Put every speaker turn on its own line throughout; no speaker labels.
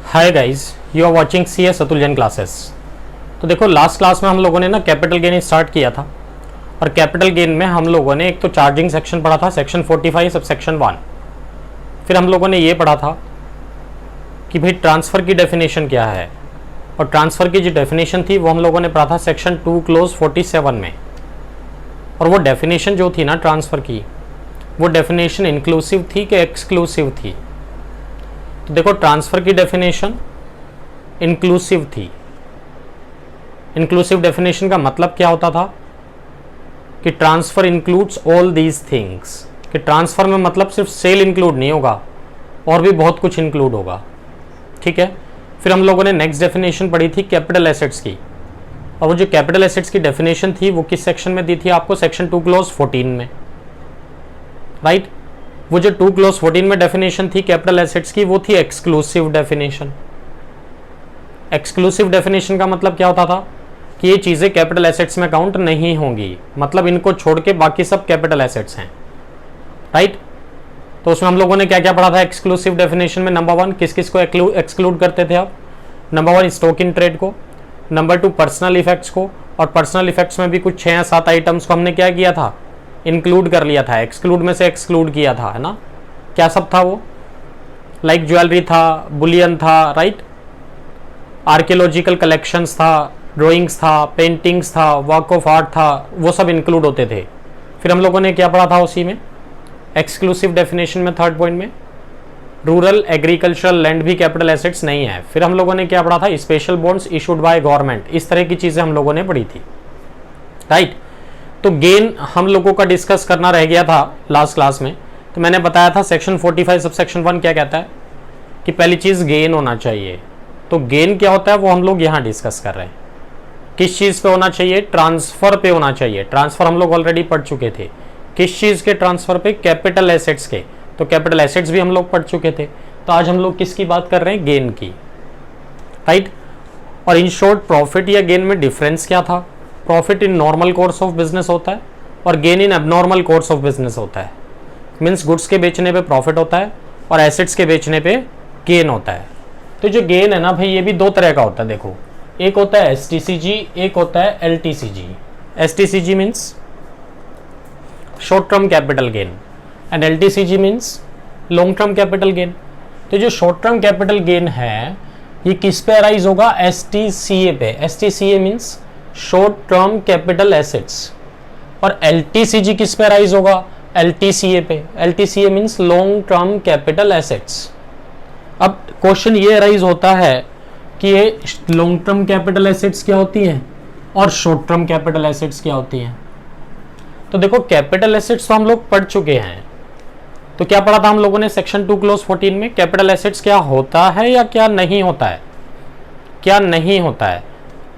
Hi guys, you are watching CS Atul Jain classes. तो देखो, last class में हम लोगों ने ना कैपिटल गेन स्टार्ट किया था और कैपिटल गेन में हम लोगों ने एक तो चार्जिंग सेक्शन पढ़ा था, सेक्शन 45 सब सेक्शन 1। फिर हम लोगों ने ये पढ़ा था कि भाई ट्रांसफ़र की डेफिनेशन क्या है, और ट्रांसफ़र की जो डेफिनेशन थी वो हम लोगों ने पढ़ा था सेक्शन 2 क्लोज 47 में। और वो डेफिनेशन जो थी ना ट्रांसफ़र की, वो डेफिनेशन इंक्लूसिव थी कि एक्सक्लूसिव थी? तो देखो, ट्रांसफ़र की डेफिनेशन इंक्लूसिव थी। इंक्लूसिव डेफिनेशन का मतलब क्या होता था कि transfer includes all these things, कि ट्रांसफ़र में मतलब सिर्फ सेल इंक्लूड नहीं होगा और भी बहुत कुछ इंक्लूड होगा। ठीक है। फिर हम लोगों ने नेक्स्ट डेफिनेशन पढ़ी थी कैपिटल एसेट्स की, और वो जो कैपिटल एसेट्स की डेफिनेशन थी वो किस सेक्शन में दी थी आपको? सेक्शन 2 क्लोज 14 में, राइट। वो जो 2 क्लोज 14 में डेफिनेशन थी कैपिटल एसेट्स की, वो थी एक्सक्लूसिव डेफिनेशन। एक्सक्लूसिव डेफिनेशन का मतलब क्या होता था कि ये चीज़ें कैपिटल एसेट्स में काउंट नहीं होंगी, मतलब इनको छोड़ के बाकी सब कैपिटल एसेट्स हैं, राइट। तो उसमें हम लोगों ने क्या क्या पढ़ा था एक्सक्लूसिव डेफिनेशन में? नंबर 1, किस किस को एक्सक्लूड करते थे आप? नंबर 1 स्टॉक इन ट्रेड को, नंबर 2 पर्सनल इफेक्ट्स को, और पर्सनल इफेक्ट्स में भी कुछ 6 या 7 आइटम्स को हमने क्या किया था? इंक्लूड कर लिया था, एक्सक्लूड में से एक्सक्लूड किया था, है ना। क्या सब था वो? लाइक ज्वेलरी था, बुलियन था, राइट, आर्कियोलॉजिकल कलेक्शंस था, ड्राइंग्स था, पेंटिंग्स था, वर्क ऑफ आर्ट था, वो सब इंक्लूड होते थे। फिर हम लोगों ने क्या पढ़ा था उसी में एक्सक्लूसिव डेफिनेशन में? थर्ड पॉइंट में रूरल एग्रीकल्चरल लैंड भी कैपिटल एसेट्स नहीं है। फिर हम लोगों ने क्या पढ़ा था? Special bonds issued by government. इस तरह की चीजें हम लोगों ने पढ़ी थी, राइट। तो गेन हम लोगों का डिस्कस करना रह गया था लास्ट क्लास में। तो मैंने बताया था सेक्शन 45 सब सेक्शन 1 क्या कहता है कि पहली चीज गेन होना चाहिए। तो गेन क्या होता है वो हम लोग यहाँ डिस्कस कर रहे हैं। किस चीज पे होना चाहिए? ट्रांसफर पे होना चाहिए। ट्रांसफर हम लोग ऑलरेडी पढ़ चुके थे। किस चीज के ट्रांसफर पे? कैपिटल एसेट्स के। तो कैपिटल एसेट्स भी हम लोग पढ़ चुके थे। तो आज हम लोग किसकी बात कर रहे हैं? गेन की, राइट। और इन शॉर्ट प्रॉफिट या गेन में डिफरेंस क्या था? Profit in normal course of business होता है और gain in abnormal course of business होता है। मीन्स गुड्स के बेचने पे प्रॉफिट होता है और एसेट्स के बेचने पे गेन होता है। तो जो गेन है ना भाई, ये भी दो तरह का होता है। देखो, एक होता है STCG, एक होता है LTCG। STCG means short term capital gain and LTCG means long term capital gain. तो जो शॉर्ट टर्म कैपिटल गेन है ये किस पे अराइज होगा? STCA पे। STCA means short term capital assets. और LTCG किस पे अराइज होगा? LTCA पे। LTCA means long term capital assets. अब क्वेश्चन ये अराइज होता है कि ये लॉन्ग टर्म कैपिटल एसेट्स क्या होती हैं और शॉर्ट टर्म कैपिटल एसेट्स क्या होती हैं। तो देखो, कैपिटल एसेट्स तो हम लोग पढ़ चुके हैं। तो क्या पढ़ा था हम लोगों ने सेक्शन 2 क्लोज 14 में? कैपिटल एसेट्स क्या होता है या क्या नहीं होता है? क्या नहीं होता है,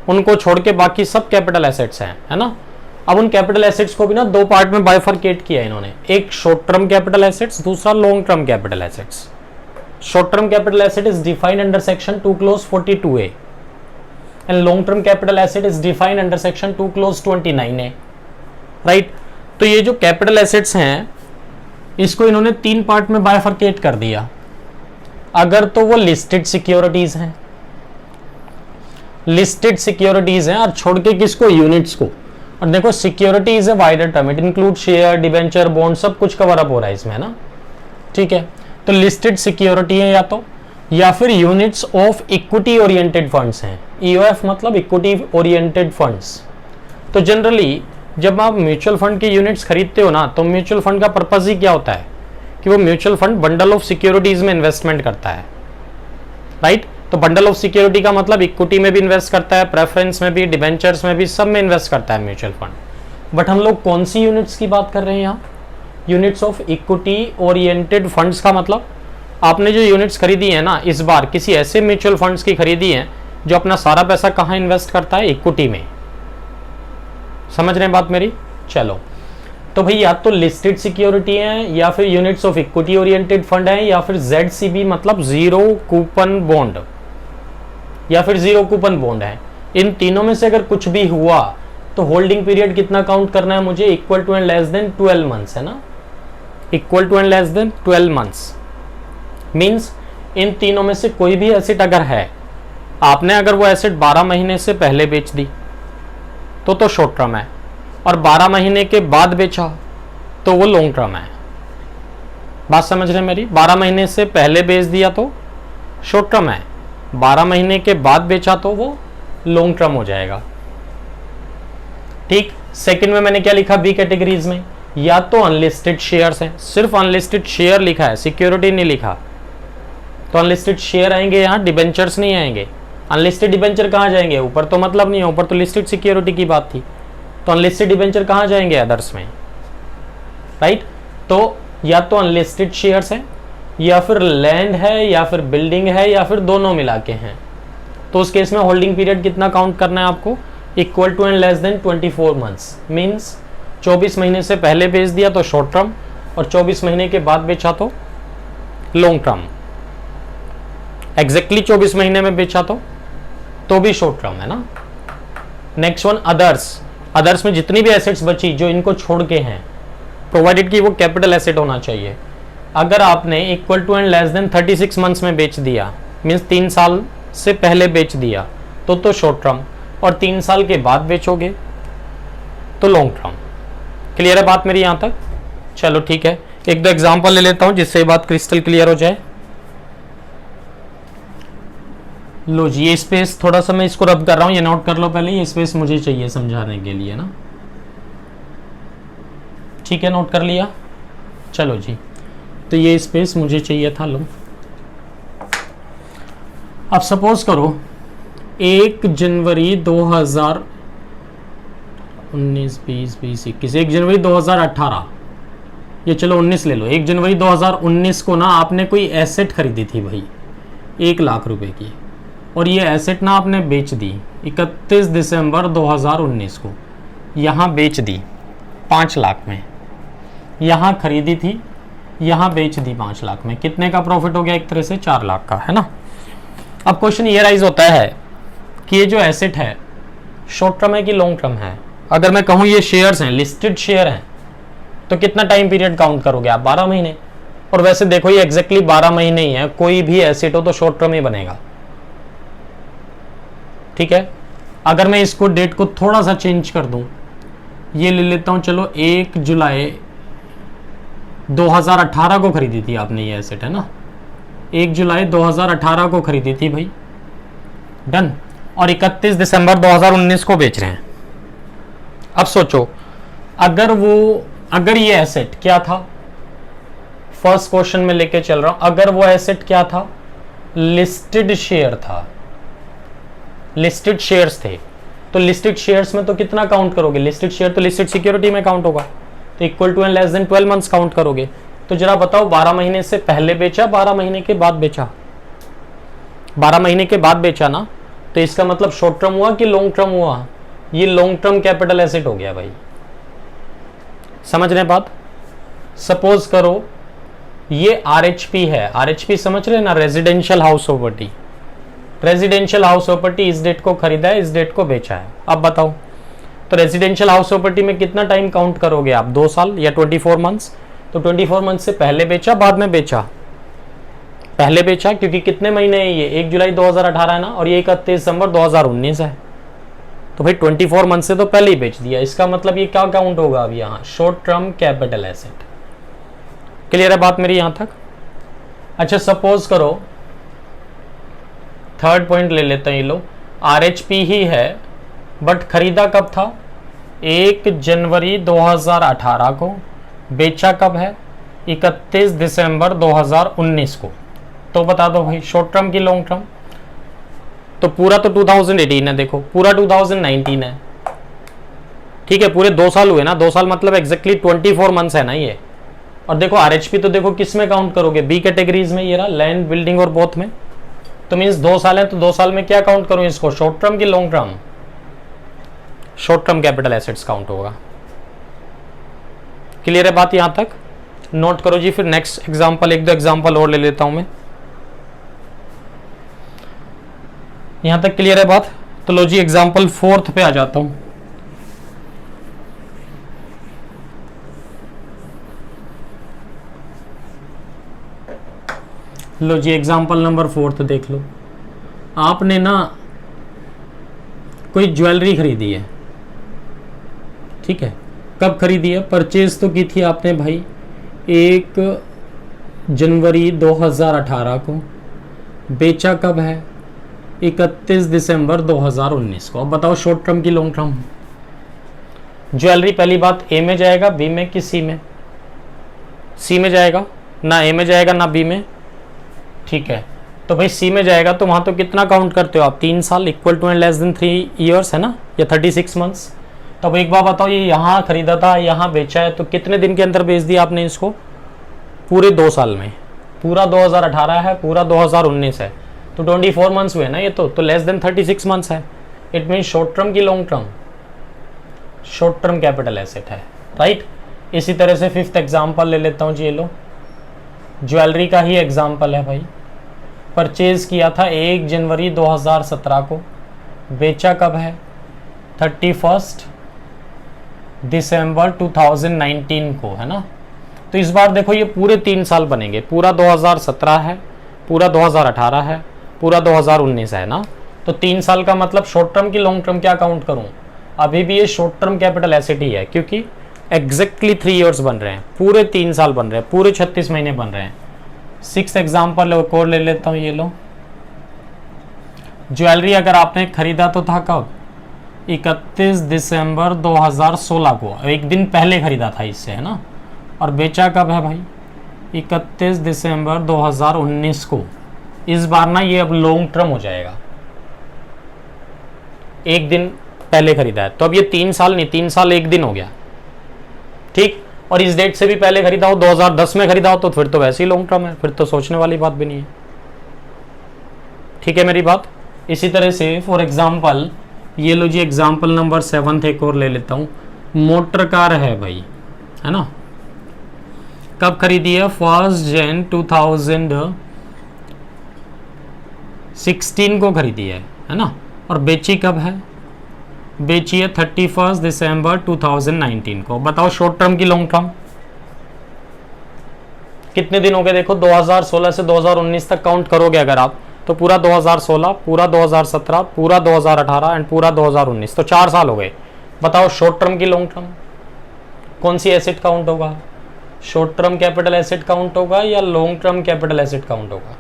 उनको छोड़ के बाकी सब कैपिटल एसेट्स हैं, है ना। अब उन कैपिटल एसेट्स को भी ना दो पार्ट में बाइफरकेट किया है इन्होंने। एक शॉर्ट टर्म कैपिटल एसेट्स, दूसरा long term capital assets. Short term capital asset is defined under section 2 close 42A and long term capital asset is defined under section 2 close 29A, right. तो ये जो capital assets हैं इसको इन्होंने 3 part में bifurcate कर दिया। अगर तो वो लिस्टेड सिक्योरिटीज हैं, लिस्टेड सिक्योरिटीज हैं, और छोड़ के किसको? यूनिट्स को। और देखो, security is a wider term, it include share, debenture, bond, सब कुछ कवर अप हो रहा है इसमें, ना। ठीक है। तो लिस्टेड सिक्योरिटी है या तो, या फिर units of equity oriented funds हैं। EOF मतलब इक्विटी ओरिएंटेड फंड्स। तो जनरली जब आप म्यूचुअल फंड के यूनिट्स खरीदते हो ना, तो म्यूचुअल फंड का पर्पज ही क्या होता है कि वो mutual fund bundle of securities में इन्वेस्टमेंट करता है, राइट। तो बंडल ऑफ सिक्योरिटी का मतलब इक्विटी में भी इन्वेस्ट करता है, प्रेफरेंस में भी, डिबेंचर्स में भी, सब में इन्वेस्ट करता है म्यूचुअल फंड। बट हम लोग कौन सी यूनिट्स की बात कर रहे हैं यहाँ? Units of equity oriented funds का मतलब आपने जो यूनिट्स खरीदी है ना इस बार, किसी ऐसे म्यूचुअल फंड्स की खरीदी है जो अपना सारा पैसा कहाँ इन्वेस्ट करता है? इक्विटी में। समझ रहे हैं बात मेरी? चलो, तो भाई या तो लिस्टेड सिक्योरिटी है, या फिर units of equity oriented fund है, या फिर ZCB मतलब जीरो कूपन बॉन्ड, या फिर जीरो कूपन बॉन्ड है। इन तीनों में से अगर कुछ भी हुआ तो होल्डिंग पीरियड कितना काउंट करना है मुझे? Equal to and less than 12 months, है ना। Equal to and less than 12 months means इन तीनों में से कोई भी एसेट अगर है, आपने अगर वो एसेट 12 महीने से पहले बेच दी तो शॉर्ट टर्म है, और 12 महीने के बाद बेचा तो वो लॉन्ग टर्म है। बात समझ रहे मेरी? 12 महीने से पहले बेच दिया तो शॉर्ट टर्म है, 12 महीने के बाद बेचा तो वो लॉन्ग टर्म हो जाएगा। ठीक। सेकंड में मैंने क्या लिखा बी कैटेगरीज में? या तो अनलिस्टेड शेयर्स हैं, सिर्फ अनलिस्टेड शेयर लिखा है, सिक्योरिटी नहीं लिखा। तो अनलिस्टेड शेयर आएंगे यहाँ, डिबेंचर्स नहीं आएंगे। अनलिस्टेड डिबेंचर कहाँ जाएंगे? ऊपर तो मतलब नहीं है, ऊपर तो लिस्टेड सिक्योरिटी की बात थी। तो अनलिस्टेड डिबेंचर कहाँ जाएंगे? अदर्स में, राइट। तो या तो अनलिस्टेड शेयर्स है, या फिर लैंड है, या फिर बिल्डिंग है, या फिर दोनों मिला के हैं। तो उस केस में होल्डिंग पीरियड कितना काउंट करना है आपको? Equal to and less than 24 months. Means 24 महीने से पहले बेच दिया तो शॉर्ट टर्म, और 24 महीने के बाद बेचा तो लॉन्ग टर्म। एग्जैक्टली 24 महीने में बेचा तो भी शॉर्ट टर्म है ना। Next one others. अदर्स में जितनी भी एसेट्स बची जो इनको छोड़ के हैं, प्रोवाइडेड कि वो कैपिटल एसेट होना चाहिए। अगर आपने equal to and less than 36 months में बेच दिया, मीन्स 3 साल से पहले बेच दिया तो शॉर्ट टर्म, और 3 साल के बाद बेचोगे तो लॉन्ग टर्म। क्लियर है बात मेरी यहाँ तक? चलो ठीक है, एक दो एग्जांपल ले लेता हूं जिससे बात क्रिस्टल क्लियर हो जाए। लो जी, ये स्पेस थोड़ा सा मैं इसको रब कर रहा हूं, ये नोट कर लो पहले, ये स्पेस मुझे चाहिए समझाने के लिए ना। ठीक है, नोट कर लिया। चलो जी, तो ये स्पेस मुझे चाहिए था। लो, अब सपोज करो 1 जनवरी 2019, 20, 21, 1 जनवरी 2018, ये चलो 19 ले लो। 1 जनवरी 2019 को ना आपने कोई एसेट खरीदी थी भाई 1 लाख रुपए की, और ये एसेट ना आपने बेच दी 31 दिसंबर 2019 को, यहाँ बेच दी 5 लाख में। यहाँ खरीदी थी, यहाँ बेच दी 5 लाख में। कितने का प्रॉफिट हो गया? एक तरह से 4 लाख का, है ना। अब क्वेश्चन ये राइज होता है कि ये जो एसेट है शॉर्ट टर्म है कि लॉन्ग टर्म है। अगर मैं कहूँ ये शेयर्स हैं, लिस्टेड शेयर हैं, तो कितना टाइम पीरियड काउंट करोगे आप? 12 महीने। और वैसे देखो ये एग्जैक्टली 12 महीने ही है, कोई भी एसेट हो तो शॉर्ट टर्म ही बनेगा। ठीक है, अगर मैं इसको डेट को थोड़ा सा चेंज कर दूं, ये ले लेता हूं, चलो 1 जुलाई 2018 को खरीदी थी आपने ये एसेट, है ना। 1 जुलाई 2018 को खरीदी थी भाई, डन। और 31 दिसंबर 2019 को बेच रहे हैं। अब सोचो, अगर ये एसेट क्या था, फर्स्ट क्वेश्चन में लेके चल रहा हूं, अगर वो एसेट क्या था? लिस्टेड शेयर था, लिस्टेड शेयर्स थे। तो लिस्टेड शेयर्स में तो कितना काउंट करोगे? लिस्टेड शेयर तो लिस्टेड सिक्योरिटी में काउंट होगा, तो equal to and less than 12 months count करोगे। तो जरा बताओ, 12 महीने से पहले बेचा, 12 महीने के बाद बेचा? 12 महीने के बाद बेचा ना, तो इसका मतलब शॉर्ट टर्म हुआ कि लॉन्ग टर्म हुआ? ये लॉन्ग टर्म कैपिटल एसेट हो गया भाई। समझ रहे हैं बात? सपोज करो ये आरएचपी है, आरएचपी समझ रहे हैं ना, residential house property. Residential house property इस डेट को खरीदा है, इस डेट को बेचा है। अब बताओ, तो रेजिडेंशियल हाउस प्रॉपर्टी में कितना टाइम काउंट करोगे आप? 2 साल या 24 मंथ्स? तो 24 मंथ से पहले बेचा, बाद में बेचा? पहले बेचा, क्योंकि कितने महीने है ये? 1 जुलाई 2018 है ना, और ये 31 दिसंबर 2019 है। तो भाई 24 मंथ से तो पहले ही बेच दिया। इसका मतलब ये क्या काउंट होगा अब यहाँ? Short term capital asset. Clear है बात मेरी यहाँ तक? अच्छा, सपोज करो थर्ड पॉइंट ले लेते हैं, ये लो, आरएचपी ही है बट खरीदा कब था? 1 जनवरी 2018 को, बेचा कब है? 31 दिसंबर 2019 को। तो बता दो भाई, शॉर्ट टर्म की लॉन्ग टर्म? तो पूरा तो 2018 है, देखो पूरा 2019 है। ठीक है, पूरे 2 साल हुए ना, 2 साल मतलब एग्जैक्टली 24 मंथ्स है ना ये। और देखो आरएचपी तो देखो किस में काउंट करोगे? बी कैटेगरीज में, ये रहा, लैंड, बिल्डिंग और बोथ में। तो मीन्स 2 साल है, तो 2 साल में क्या काउंट करूं इसको? शॉर्ट टर्म की long term? Short term capital assets count होगा। क्लियर है बात यहां तक? नोट करो जी। फिर नेक्स्ट एग्जांपल, 1-2 एग्जांपल और ले लेता हूं मैं। यहां तक क्लियर है बात? तो लो जी, एग्जांपल 4th पे आ जाता हूं। लो जी एग्जाम्पल नंबर 4 देख लो। आपने ना कोई ज्वेलरी खरीदी है, ठीक है, कब खरीदी है? परचेज तो की थी आपने भाई 1 जनवरी 2018 को, बेचा कब है? 31 दिसंबर 2019 को। अब बताओ शॉर्ट टर्म की लॉन्ग टर्म? ज्वेलरी पहली बात ए में जाएगा, बी में कि सी में? सी में जाएगा ना, ए में जाएगा ना बी में, ठीक है। तो भाई सी में जाएगा तो वहां तो कितना काउंट करते हो आप? 3 साल equal to and less than 3 years है ना, या 36 मंथ्स। तो अब एक बार बताओ, ये यहाँ खरीदा था, यहाँ बेचा है, तो कितने दिन के अंदर बेच दिया आपने इसको? पूरे 2 साल में। पूरा 2018 है, पूरा 2019 है, तो 24 मंथ्स हुए ना ये तो लेस देन 36 मंथ्स है। इट मीन शॉर्ट टर्म की long term? Short term capital asset है, राइट। इसी तरह से 5th एग्जाम्पल ले लेता हूँ जी, ये लो, ज्वेलरी का ही एग्जाम्पल है भाई। परचेज किया था 1 जनवरी 2017 को, बेचा कब है? 31 दिसंबर 2019 को, है ना। तो इस बार देखो ये पूरे 3 साल बनेंगे, पूरा 2017 है, पूरा 2018 है, पूरा 2019 है ना। तो 3 साल का मतलब शॉर्ट टर्म की लॉन्ग टर्म क्या काउंट करूं? अभी भी ये शॉर्ट टर्म कैपिटल एसेट ही है, क्योंकि एग्जैक्टली 3 ईयर्स बन रहे हैं, पूरे 3 साल बन रहे हैं, पूरे 36 महीने बन रहे हैं। 6th एग्जाम्पल और ले लेता हूँ, ये लो, ज्वेलरी अगर आपने खरीदा तो था कब? 31 दिसंबर 2016 को, एक दिन पहले खरीदा था इससे, है ना। और बेचा कब है भाई? 31 दिसंबर 2019 को। इस बार ना ये अब लॉन्ग टर्म हो जाएगा, एक दिन पहले खरीदा है, तो अब ये 3 साल नहीं, 3 साल 1 दिन हो गया, ठीक। और इस डेट से भी पहले खरीदा हो, 2010 में खरीदा हो, तो फिर तो वैसे ही लॉन्ग टर्म है, फिर तो सोचने वाली बात भी नहीं है, ठीक है मेरी बात। इसी तरह से फॉर एग्जाम्पल ये लो जी एग्जाम्पल नंबर 7 एक और ले लेता हूँ। मोटर कार है भाई, है ना, कब खरीदी है? 1 जनवरी 2016 को खरीदी है ना। और बेची कब है? बेची है 31 दिसंबर 2019 को। बताओ शॉर्ट टर्म की लॉन्ग टर्म? कितने दिन हो गए? देखो 2016 से 2019 तक काउंट करोगे अगर आप, तो पूरा 2016, पूरा 2017, पूरा 2018 एंड पूरा 2019, तो 4 साल हो गए। बताओ शॉर्ट टर्म की लॉन्ग टर्म कौन सी एसेट काउंट होगा? Short term capital asset count होगा या long term capital asset count होगा?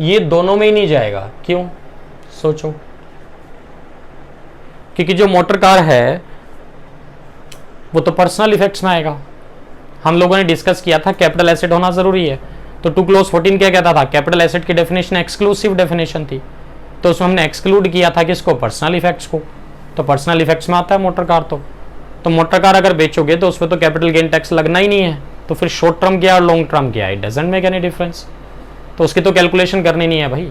ये दोनों में ही नहीं जाएगा, क्यों? सोचो। क्योंकि जो मोटर कार है वो तो पर्सनल इफेक्ट्स में आएगा। हम लोगों ने डिस्कस किया था कैपिटल एसेट होना जरूरी है, तो 2 क्लोज 14 क्या कहता था? कैपिटल एसेट की डेफिनेशन एक्सक्लूसिव डेफिनेशन थी, तो उसमें हमने एक्सक्लूड किया था किसको? पर्सनल इफेक्ट्स को। तो पर्सनल इफेक्ट्स में आता है मोटर कार। तो मोटर कार अगर बेचोगे तो उसमें तो कैपिटल गेन टैक्स लगना ही नहीं है, तो फिर शॉर्ट टर्म क्या और लॉन्ग टर्म क्या? It doesn't make any difference, तो उसकी तो कैलकुलेशन करनी नहीं है भाई।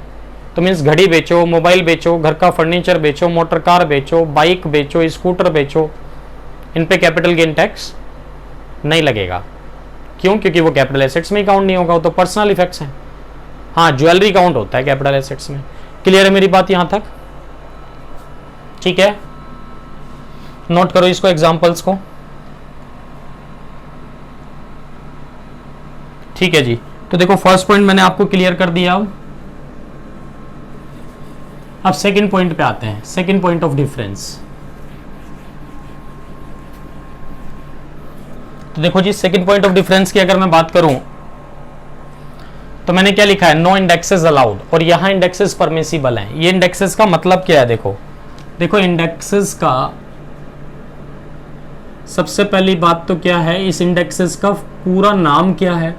तो मीन्स घड़ी बेचो, मोबाइल बेचो, घर का फर्नीचर बेचो, मोटर कार बेचो, बाइक बेचो, स्कूटर बेचो, इन पे कैपिटल गेन टैक्स नहीं लगेगा। क्यों? क्योंकि वो कैपिटल एसेट्स में ही काउंट नहीं होगा, वो तो पर्सनल इफेक्ट्स हैं। हाँ, ज्वेलरी काउंट होता है कैपिटल एसेट्स में। क्लियर है मेरी बात यहां तक? ठीक है, नोट करो इसको, एग्जांपल्स को। ठीक है जी, तो देखो फर्स्ट पॉइंट मैंने आपको क्लियर कर दिया। अब सेकंड पॉइंट पे आते हैं, सेकंड पॉइंट ऑफ डिफरेंस। तो देखो जी, सेकंड पॉइंट ऑफ डिफरेंस की अगर मैं बात करूं तो मैंने क्या लिखा है? नो इंडेक्सेस अलाउड, और यहां इंडेक्सेस परमिसिबल हैं। ये इंडेक्सेस का मतलब क्या है? देखो इंडेक्सेस का सबसे पहली बात तो क्या है, इस इंडेक्सेस का पूरा नाम क्या है?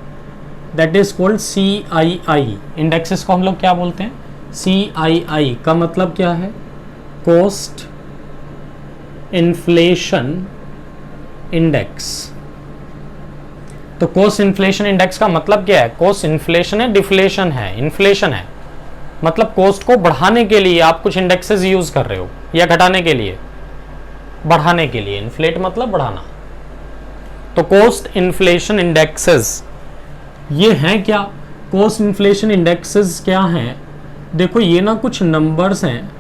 That is called CII। Indexes को हम लोग क्या बोलते हैं? CII का मतलब क्या है? Cost inflation index. तो कॉस्ट इन्फ्लेशन इंडेक्स का मतलब क्या है? कॉस्ट इन्फ्लेशन है, डिफ्लेशन है, इन्फ्लेशन है, मतलब कॉस्ट को बढ़ाने के लिए आप कुछ इंडेक्सेस यूज कर रहे हो, या घटाने के लिए? बढ़ाने के लिए। इन्फ्लेट मतलब बढ़ाना। तो कॉस्ट इन्फ्लेशन इंडेक्सेस ये हैं क्या? कॉस्ट इन्फ्लेशन इंडेक्सेस क्या हैं? देखो ये ना कुछ नंबर्स हैं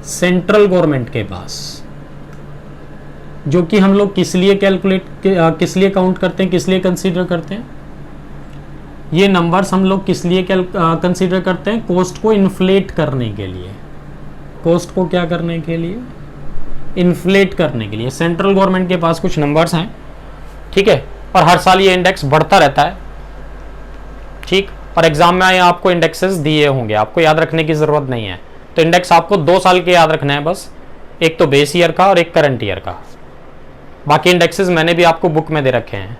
सेंट्रल गवर्नमेंट के पास, जो कि हम लोग किस लिए कैलकुलेट, किस लिए काउंट करते हैं, किस लिए कंसीडर करते हैं? ये नंबर्स हम लोग किस लिए कंसीडर करते हैं? कॉस्ट को इन्फ्लेट करने के लिए। कॉस्ट को क्या करने के लिए? इन्फ्लेट करने के लिए। सेंट्रल गवर्नमेंट के पास कुछ नंबर्स हैं, ठीक है, और हर साल ये इंडेक्स बढ़ता रहता है, ठीक। और एग्जाम में आपको इंडेक्सेस दिए होंगे, आपको याद रखने की जरूरत नहीं है। तो इंडेक्स आपको 2 साल के याद रखना है बस, एक तो बेस ईयर का और एक करंट ईयर का। बाकी इंडेक्सेस मैंने भी आपको बुक में दे रखे हैं,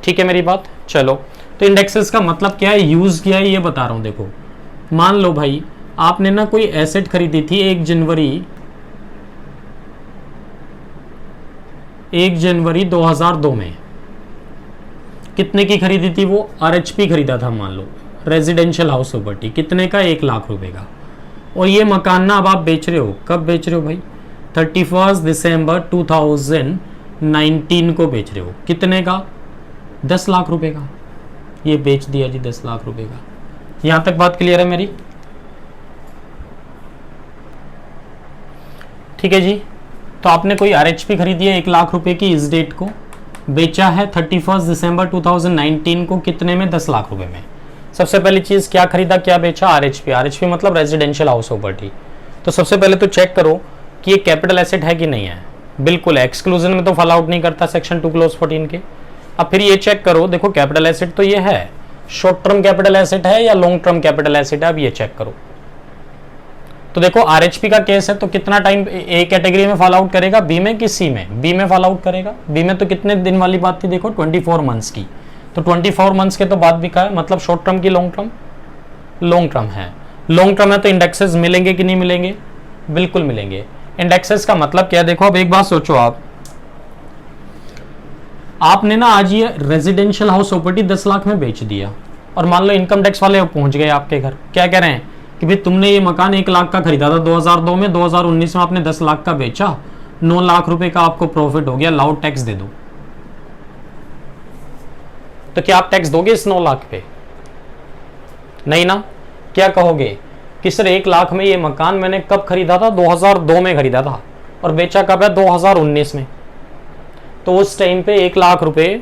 ठीक है मेरी बात। चलो, तो इंडेक्सेस का मतलब क्या है, यूज किया है, ये बता रहा हूं। देखो, मान लो भाई आपने ना कोई एसेट खरीदी थी 1 जनवरी 2002 में। कितने की खरीदी थी वो? RHP खरीदा था, मान लो रेजिडेंशियल हाउस प्रॉपर्टी, कितने का? 1 लाख रुपए का। और ये मकान ना अब आप बेच रहे हो, कब बेच रहे हो भाई? 31 दिसंबर 2019 को बेच रहे हो। कितने का? 10 लाख रुपए का। ये बेच दिया जी 10 लाख रुपए का। यहां तक बात क्लियर है मेरी? ठीक है जी। तो आपने कोई RHP खरीदी है 1 लाख रुपए की, इस डेट को बेचा है 31 दिसंबर 2019 को, कितने में? 10 लाख रुपए में। सबसे पहली चीज क्या खरीदा, क्या बेचा? RHP। RHP मतलब रेजिडेंशियल हाउस प्रॉपर्टी। तो सबसे पहले तो चेक करो कि ये कैपिटल एसेट है कि नहीं है। बिल्कुल है, एक्सक्लूजन में तो फॉल आउट नहीं करता सेक्शन 2 क्लोज 14 के। अब फिर ये चेक करो, देखो कैपिटल एसेट तो ये है, शॉर्ट टर्म कैपिटल एसेट है या लॉन्ग टर्म कैपिटल एसेट है, अब ये चेक करो। तो देखो RHP का केस है, तो कितना टाइम ए कैटेगरी में फॉल आउट करेगा, बी में कि सी में? बी में फॉल आउट करेगा। बी में तो कितने दिन वाली बात थी, देखो 24 मंथ्स की। तो 24 मंथ्स के तो बाद भी कहा है, मतलब शॉर्ट टर्म की लॉन्ग टर्म? लॉन्ग टर्म है। लॉन्ग टर्म है तो इंडेक्सेस मिलेंगे कि नहीं मिलेंगे? बिल्कुल मिलेंगे। इंडेक्सेस का मतलब क्या है? देखो अब एक बात सोचो, आपने ना आज ये रेजिडेंशियल हाउस प्रॉपर्टी 10 लाख में बेच दिया, और मान लो इनकम टैक्स वाले पहुंच गए आपके घर, क्या कह रहे हैं कि भाई तुमने ये मकान 1 लाख का खरीदा था 2002 में, 2019 में आपने 10 लाख का बेचा, 9 लाख रुपए का आपको प्रॉफिट हो गया, लाओ टैक्स दे दो। तो क्या आप टैक्स दोगे इस 9 लाख पे? नहीं ना। क्या कहोगे कि सर 1 लाख में ये मकान मैंने कब खरीदा था? 2002 में खरीदा था, और बेचा कब है? 2019 में। तो उस टाइम पे 1 लाख रुपए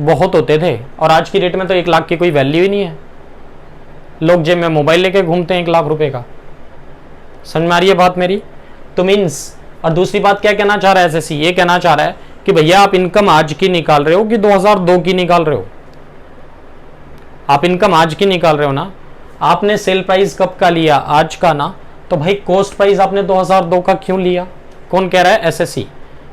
बहुत होते थे, और आज की डेट में तो 1 लाख की कोई वैल्यू ही नहीं है। लोग जेब में मोबाइल लेके घूमते हैं 1 लाख रुपए का। समझ में आ रही है बात मेरी? तो मीन्स, और दूसरी बात क्या कहना चाह रहा है SSC? ये कहना चाह रहा है कि भैया आप इनकम आज की निकाल रहे हो कि 2002 की निकाल रहे हो? आप इनकम आज की निकाल रहे हो ना। आपने सेल प्राइस कब का लिया? आज का ना। तो भाई कॉस्ट प्राइस आपने 2002 का क्यों लिया? कौन कह रहा है? SSC।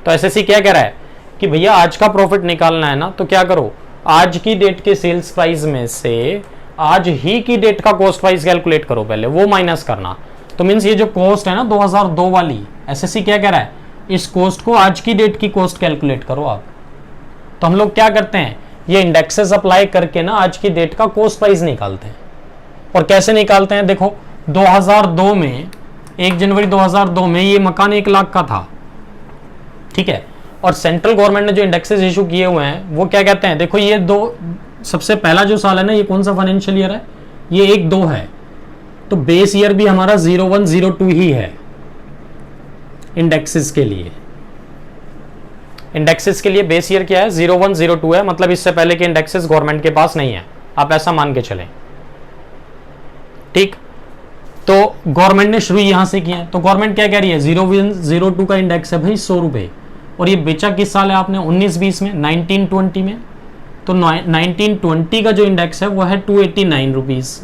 तो SSC क्या कह रहा है कि भैया आज का प्रॉफिट निकालना है ना, तो क्या करो, आज की डेट के सेल्स प्राइस में से आज ही की डेट का कॉस्ट प्राइस कैलकुलेट करो, पहले वो माइनस करना। तो मीन्स ये जो कॉस्ट है ना 2002 वाली, SSC क्या कह रहा है, इस कॉस्ट को आज की डेट की कॉस्ट कैलकुलेट करो आप। तो हम लोग क्या करते हैं, ये इंडेक्सेस अप्लाई करके ना आज की डेट का कॉस्ट प्राइस निकालते हैं। और कैसे निकालते हैं? देखो 2002 में, 1 जनवरी 2002 में ये मकान 1 लाख का था, ठीक है। और सेंट्रल गवर्नमेंट ने जो इंडेक्सेस इशू किए हुए हैं वो क्या कहते हैं? देखो ये दो, सबसे पहला जो साल है ना, ये कौन सा फाइनेंशियल ईयर है? ये 1-2 है, तो बेस ईयर भी हमारा 0102 ही है इंडेक्सेस के लिए। इंडेक्सेस के लिए बेस ईयर क्या है? 0102 है, मतलब इससे पहले के इंडेक्सेस गवर्नमेंट के पास नहीं है, आप ऐसा मान के चलें, ठीक। तो गवर्नमेंट ने शुरू यहां से किया है। तो गवर्नमेंट क्या कह रही है? 0102 का इंडेक्स है भाई 100 रुपए, और ये बेचा किस साल है आपने? 19-20 में, 1920 में। तो 1920 का जो इंडेक्स है वो है 289 रुपीज।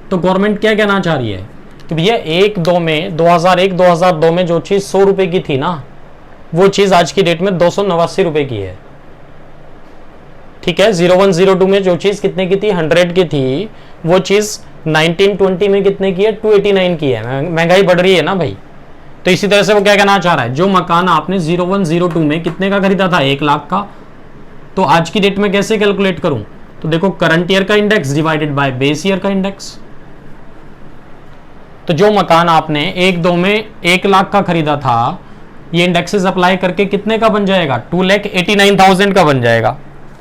तो गवर्नमेंट क्या कहना चाह रही है कि भैया 1-2 में, 2001-2002 में जो चीज 100 रुपए की थी ना, वो चीज आज की डेट में 289 रुपए की है, ठीक है। 0102 में जो चीज कितने की थी? 100 की थी, वो चीज 1920 में कितने की है? 289 की है। महंगाई बढ़ रही है ना भाई। तो इसी तरह से वो क्या कहना चाह रहा है, जो मकान आपने 0102 में कितने का खरीदा था? 1 लाख का, तो आज की डेट में कैसे कैलकुलेट करूं? तो देखो करंट ईयर का index divided by base year का इंडेक्स। तो जो मकान आपने 1-2 में 1 लाख का खरीदा था, ये इंडेक्सेस अप्लाई करके कितने का बन जाएगा? 2,89,000 का बन जाएगा।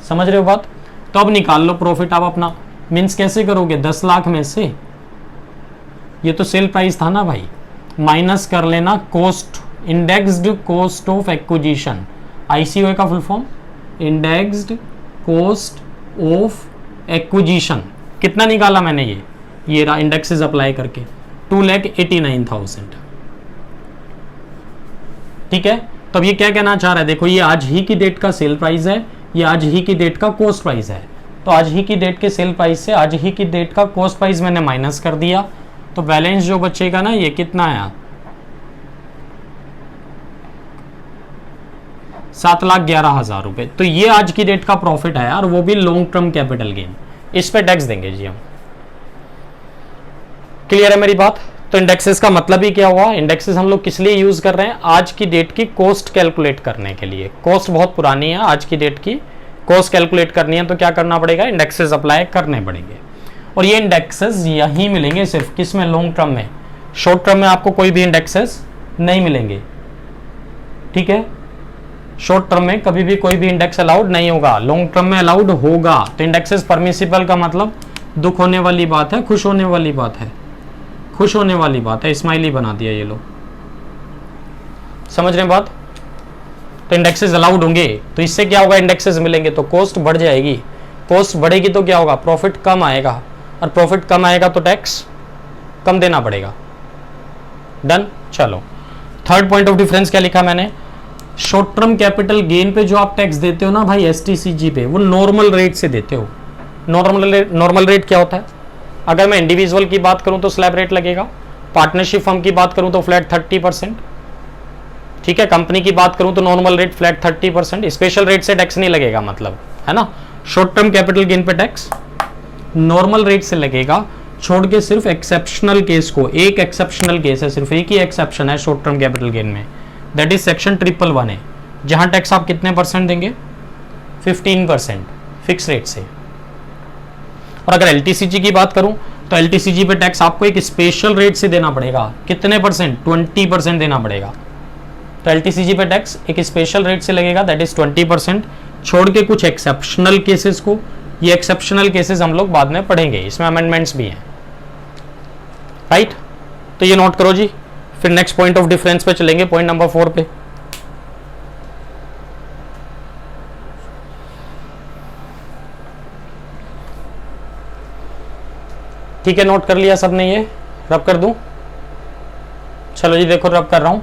समझ रहे हो बात? तो अब निकाल लो प्रॉफिट आप अपना। मीन्स कैसे करोगे? 10 लाख में से, ये तो सेल प्राइस था ना भाई, माइनस कर लेना cost, indexed cost of acquisition, ICOA का full form, indexed cost of acquisition कितना निकाला मैंने, ये रहा इंडेक्सेस अप्लाई करके 2,89,000। ठीक है, तो अब ये क्या कहना चाह रहा है, देखो ये आज ही की डेट का सेल प्राइस है, ये आज ही की डेट का कॉस्ट प्राइस है। तो आज ही की डेट के सेल प्राइस से आज ही की डेट का कॉस्ट प्राइस मैंने माइनस कर दिया, तो बैलेंस जो बचेगा ना ये कितना आया, 7,11,000 रुपए। तो ये आज की डेट का प्रॉफिट है यार, वो भी लॉन्ग टर्म कैपिटल गेन। इस पे टैक्स देंगे जी हम। क्लियर है मेरी बात? तो इंडेक्सेस का मतलब ही क्या हुआ, इंडेक्सेस हम लोग किस लिए यूज कर रहे हैं, आज की डेट की कॉस्ट कैलकुलेट करने के लिए। कॉस्ट बहुत पुरानी है, आज की डेट की कॉस्ट कैलकुलेट करनी है तो क्या करना पड़ेगा, इंडेक्सेस अप्लाई करने पड़ेंगे। और ये इंडेक्सेस यही मिलेंगे सिर्फ किस में, लॉन्ग टर्म में। शॉर्ट टर्म में आपको कोई भी इंडेक्सेस नहीं मिलेंगे। ठीक है, शॉर्ट टर्म में कभी भी कोई भी इंडेक्स अलाउड नहीं होगा, लॉन्ग टर्म में अलाउड होगा। तो इंडेक्सेस परमिसिबल का मतलब दुख होने वाली बात है, खुश होने वाली बात है, खुश होने वाली बात है। स्माइली बना दिया ये लोग, समझ रहे हैं बात? तो इंडेक्सेस अलाउड होंगे तो इससे क्या होगा, इंडेक्सेस मिलेंगे तो कॉस्ट बढ़ जाएगी, कॉस्ट बढ़ेगी तो क्या होगा, प्रॉफिट कम आएगा, और प्रॉफिट कम आएगा तो टैक्स कम देना पड़ेगा। डन। चलो थर्ड पॉइंट ऑफ डिफरेंस क्या लिखा मैंने, शॉर्ट टर्म कैपिटल गेन पे जो आप टैक्स देते हो ना भाई एसटीसीजी पे, वो नॉर्मल रेट से देते हो। नॉर्मल रेट क्या होता है, अगर मैं इंडिविजुअल की बात करूं तो स्लैब रेट लगेगा, पार्टनरशिप फर्म की बात करूं तो फ्लैट 30%। ठीक है, कंपनी की बात करूं तो normal rate flat 30%, special rate से टैक्स नहीं लगेगा, मतलब है ना। शॉर्ट टर्म कैपिटल गेन पे टैक्स नॉर्मल रेट से लगेगा, छोड़ के सिर्फ एक्सेप्शनल केस को। एक एक्सेप्शनल केस है, सिर्फ एक ही एक्सेप्शन है शॉर्ट टर्म कैपिटल गेन में, दैट इज सेक्शन 111 है, जहां टैक्स आप कितने परसेंट देंगे, 15% फिक्स रेट से। और अगर एलटीसीजी की बात करूं तो एलटीसीजी पे टैक्स आपको एक स्पेशल रेट से देना पड़ेगा, कितने परसेंट, 20% देना पड़ेगा। तो एलटीसीजी पे टैक्स एक स्पेशल रेट से लगेगा, दैट इज 20%, छोड़ के कुछ एक्सेप्शनल केसेस को। ये एक्सेप्शनल केसेस हम लोग बाद में पढ़ेंगे, इसमें अमेंडमेंट्स भी हैं, राइट। तो ये नोट करो जी, फिर नेक्स्ट पॉइंट ऑफ डिफरेंस पे चलेंगे, पॉइंट नंबर 4 पे। ठीक है, नोट कर लिया सबने, ये रब कर दूं? चलो जी देखो रब कर रहा हूं,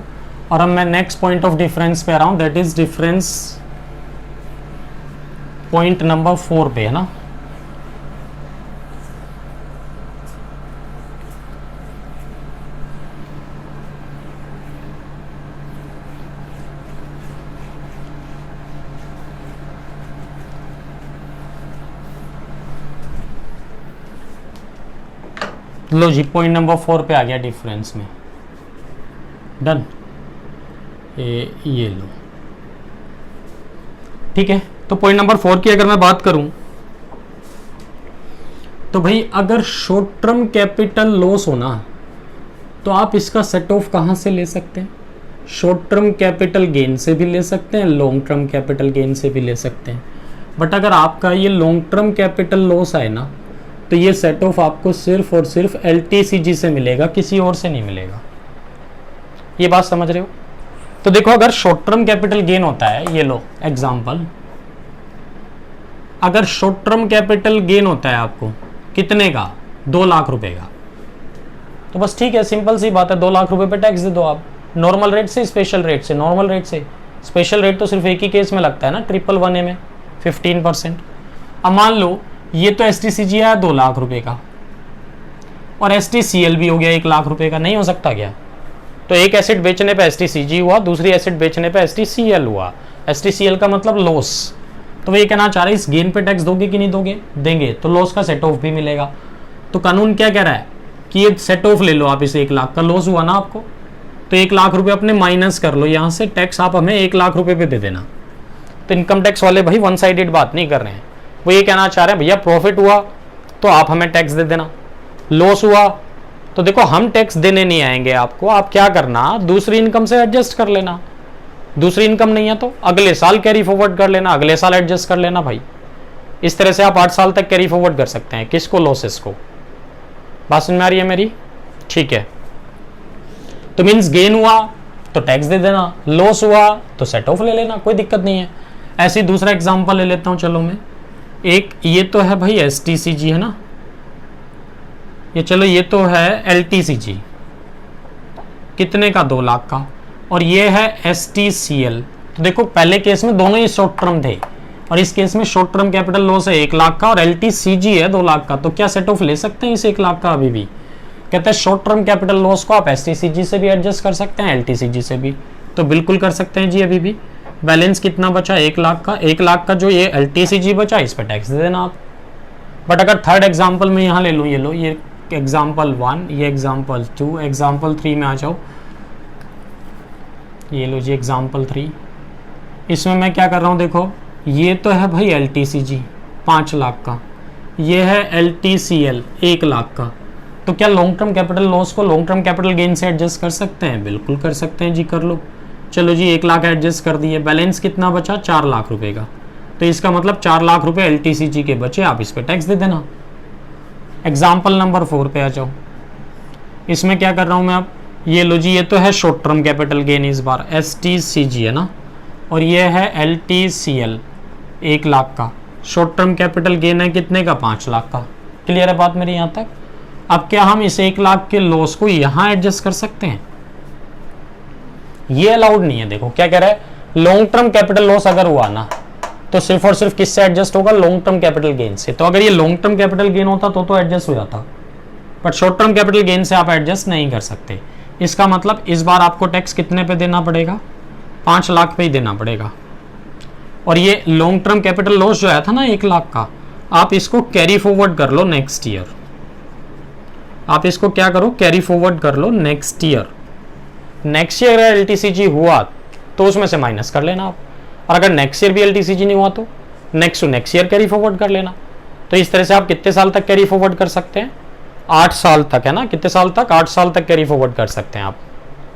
और अब मैं नेक्स्ट पॉइंट ऑफ डिफरेंस पे आ रहा हूं, that is difference point number 4 पे, है ना। लो जी, पॉइंट नंबर 4 पे आ गया डिफरेंस में, डन। ये लो, ठीक है। तो पॉइंट नंबर 4 की अगर मैं बात करूं तो भाई अगर शॉर्ट टर्म कैपिटल लॉस होना तो आप इसका सेट ऑफ कहां से ले सकते हैं, शॉर्ट टर्म कैपिटल गेन से भी ले सकते हैं, लॉन्ग टर्म कैपिटल गेन से भी ले सकते हैं। बट अगर आपका ये लॉन्ग टर्म कैपिटल लॉस आए ना तो ये सेट ऑफ आपको सिर्फ और सिर्फ एलटीसीजी से मिलेगा, किसी और से नहीं मिलेगा। ये बात समझ रहे हो? तो देखो अगर शॉर्ट टर्म कैपिटल गेन होता है, ये लो एग्जांपल, अगर शॉर्ट टर्म कैपिटल गेन होता है आपको कितने का, 2 लाख रुपए का, तो बस ठीक है, सिंपल सी बात है, 2 लाख रुपए पे टैक्स दे दो आप, नॉर्मल रेट से स्पेशल रेट से। नॉर्मल रेट से स्पेशल रेट तो सिर्फ एक ही केस में लगता है ना, 111A में 15%। अब मान लो ये तो एसटीसीजी आया 2 लाख रुपए का, और एसटीसीएल भी हो गया 1 लाख रुपए का, नहीं हो सकता क्या? तो एक एसेट बेचने पे एसटीसीजी हुआ, दूसरी एसेट बेचने पे एसटीसीएल हुआ। एसटीसीएल का मतलब लॉस। तो वो ये कहना चाह रहे हैं इस गेन पे टैक्स दोगे कि नहीं दोगे, देंगे, तो लॉस का सेट ऑफ भी मिलेगा। तो कानून क्या कह रहा है कि ये सेट ऑफ ले लो आप, इसे 1 लाख का लॉस हुआ ना आपको, तो 1 लाख रुपए अपने माइनस कर लो यहाँ से, टैक्स आप हमें 1 लाख रुपए पे दे देना। तो इनकम टैक्स वाले भाई वन साइडेड बात नहीं कर रहे हैं, वो ये कहना चाह रहे हैं भैया प्रॉफिट हुआ तो आप हमें टैक्स दे देना, लॉस हुआ तो देखो हम टैक्स देने नहीं आएंगे आपको, आप क्या करना दूसरी इनकम से एडजस्ट कर लेना, दूसरी इनकम नहीं है तो अगले साल कैरी फॉरवर्ड कर लेना, अगले साल एडजस्ट कर लेना भाई। इस तरह से आप 8 साल तक कैरी फॉरवर्ड कर सकते हैं, किसको, लॉसेस को। बात समझ में आ रही है मेरी? ठीक है, तो मीन्स गेन हुआ तो टैक्स दे देना, लॉस हुआ तो सेट ऑफ ले लेना, कोई दिक्कत नहीं है। ऐसे ही दूसरा एग्जांपल ले लेता हूं, चलो मैं, एक ये तो है भाई STCG है ना, ये चलो ये तो है LTCG कितने का 2 लाख का, और ये है STCL। तो देखो पहले केस में दोनों ही शॉर्ट टर्म थे और इस केस में शॉर्ट टर्म कैपिटल लॉस है 1 लाख का और LTCG है 2 लाख का। तो क्या सेट ऑफ ले सकते हैं इस 1 लाख का? अभी भी कहते हैं शॉर्ट टर्म कैपिटल लॉस को आप STCG से भी एडजस्ट कर सकते हैं, LTCG से भी, तो बिल्कुल कर सकते हैं जी। अभी भी बैलेंस कितना बचा? 1 लाख का। 1 लाख का जो ये LTCG बचा इस पर टैक्स दे देना आप। बट अगर थर्ड एग्जाम्पल में यहाँ ले लूँ, ये लो, ये एग्जाम्पल 1, ये एग्जाम्पल 2, एग्जाम्पल 3 में आ जाओ, ये लो जी एग्जाम्पल 3। इसमें मैं क्या कर रहा हूँ, देखो ये तो है भाई LTCG 5 लाख का, ये है LTCL 1 लाख का। तो क्या लॉन्ग टर्म कैपिटल लॉस को लॉन्ग टर्म कैपिटल गेन से एडजस्ट कर सकते हैं? बिल्कुल कर सकते हैं जी, कर लो। चलो जी 1 लाख एडजस्ट कर दिए, बैलेंस कितना बचा? 4 लाख रुपए का। तो इसका मतलब 4 लाख रुपए LTCG के बचे, आप इस पे टैक्स दे देना। एग्जाम्पल नंबर 4 पे आ जाओ। इसमें क्या कर रहा हूँ मैं अब, ये लो जी, ये तो है शॉर्ट टर्म कैपिटल गेन इस बार STCG है ना, और ये है LTCL 1 लाख का। शॉर्ट टर्म कैपिटल गेन है कितने का? 5 लाख का। क्लियर है बात मेरी यहाँ तक? अब क्या हम इस 1 लाख के लॉस को यहाँ एडजस्ट कर सकते हैं? ये अलाउड नहीं है। देखो क्या कह रहा है, लॉन्ग टर्म कैपिटल लॉस अगर हुआ ना तो सिर्फ और सिर्फ किससे एडजस्ट होगा? लॉन्ग टर्म कैपिटल गेन से। तो अगर ये लॉन्ग टर्म कैपिटल गेन होता तो एडजस्ट हो जाता, but short term capital gain से आप एडजस्ट नहीं कर सकते। इसका मतलब इस बार आपको टैक्स कितने पे देना पड़ेगा? 5 लाख पे ही देना पड़ेगा। और ये लॉन्ग टर्म कैपिटल लॉस जो आया था ना 1 लाख का, आप इसको कैरी फॉरवर्ड कर लो नेक्स्ट ईयर। आप इसको क्या करो, कैरी फॉरवर्ड कर लो नेक्स्ट ईयर। नेक्स्ट ईयर अगर LTCG हुआ तो उसमें से माइनस कर लेना आप, और अगर नेक्स्ट ईयर भी LTCG नहीं हुआ तो नेक्स्ट ईयर कैरी फॉरवर्ड कर लेना। तो इस तरह से आप कितने साल तक कैरी फॉरवर्ड कर सकते हैं? 8 साल तक, है ना? कितने साल तक? 8 साल तक कैरी फॉरवर्ड कर सकते हैं आप।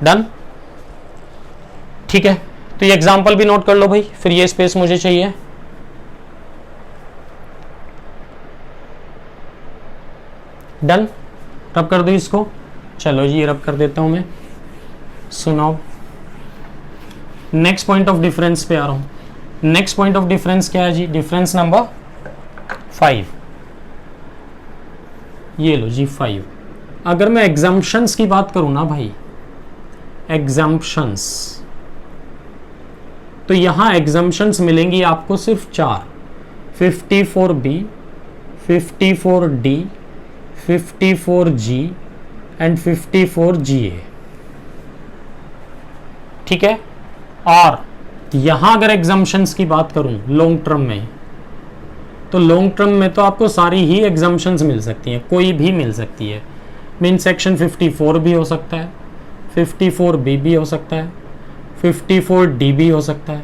डन, ठीक है। तो ये एग्जांपल भी नोट कर लो भाई, फिर ये स्पेस मुझे चाहिए। डन, रब कर दो इसको। चलो जी रब कर देता हूं मैं, सुनाओ। नेक्स्ट पॉइंट ऑफ डिफरेंस पे आ रहा हूं। नेक्स्ट पॉइंट ऑफ डिफरेंस क्या है जी? Difference number 5। ये लो जी 5। अगर मैं एग्जम्पशंस की बात करूं ना भाई, एग्जम्पशंस, तो यहां एग्जम्पशंस मिलेंगी आपको सिर्फ 4, 54B, 54D, 54G and 54GA, ठीक है। और यहां अगर एग्जम्पशंस की बात करूं लॉन्ग टर्म में, तो लॉन्ग टर्म में तो आपको सारी ही एग्जम्पशंस मिल सकती हैं, कोई भी मिल सकती है। मीन सेक्शन 54 भी हो सकता है, 54B भी हो सकता है, 54D भी हो सकता है,